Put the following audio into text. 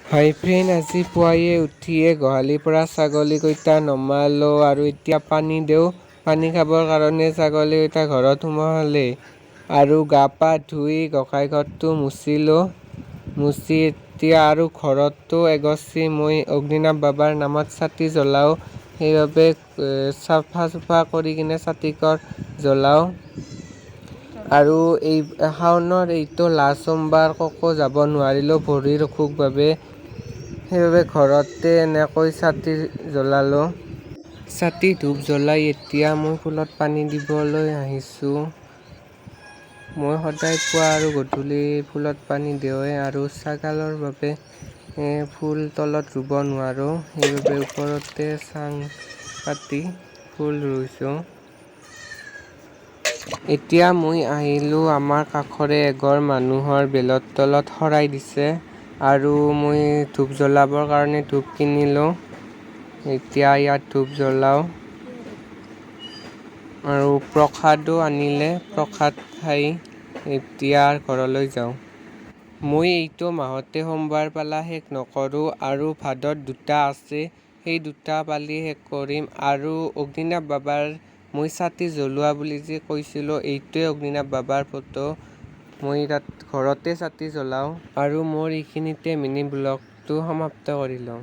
হাই friend, আজি পুৱায়ে উঠিয়ে গোহালিৰ পৰা ছাগলীকেইটা নমালোঁ আৰু এতিয়া পানী দিওঁ। পানী খাবৰ কাৰণে ছাগলীকেইটা ঘৰত সোমালে আৰু গা পা ধুই গোসাঁই ঘৰটো মুচিলোঁ। মুচি এতিয়া আৰু ঘৰতো এগছি মই অগ্নিনাভ বাবাৰ নামত চাকি জ্বলাওঁ। সেইবাবে চাফা চুফা কৰি কিনে চাকিঘৰ জ্বলাওঁ। আৰু এই শাওনৰ এইটো লাষ্ট সোমবাৰ ক'তো যাব নোৱাৰিলোঁ ভৰিৰ অসুখ বাবে। সেইবাবে ঘৰতে এনেকৈ চাকি জ্বলালোঁ। চাকি ধূপ জ্বলাই এতিয়া মই ফুলত পানী দিবলৈ আহিছোঁ। মই সদায় পুৱা আৰু গধূলি ফুলত পানী দিওঁৱেই আৰু ছাগালৰ বাবে ফুল তলত ৰুব নোৱাৰোঁ। সেইবাবে ওপৰতে চাং পাতি ফুল ৰুইছোঁ। এতিয়া মই আহিলোঁ আমাৰ কাষৰে এঘৰ মানুহৰ বেলৰ তলত শৰাই দিছে আৰু মই ধূপ জ্বলাবৰ কাৰণে ধূপ কিনিলোঁ। এতিয়া ইয়াত ধূপ জ্বলাওঁ আৰু প্ৰসাদো আনিলে, প্ৰসাদ খাই এতিয়া ঘৰলৈ যাওঁ। মই এইটো মাহতে সোমবাৰ পালা শেষ নকৰোঁ আৰু ভাদত 2টা আছে, সেই 2টা পালি শেষ কৰিম। আৰু অগ্নিনাভ বাবাৰ মই চাকি জ্বলোৱা বুলি যে কৈছিলোঁ, এইটোৱে অগ্নিনাভ বাবাৰ ফটো। মই তাত ঘৰতে চাকি জ্বলাওঁ আৰু মোৰ এইখিনিতে মিনি ব্লগটো সমাপ্ত কৰি লওঁ।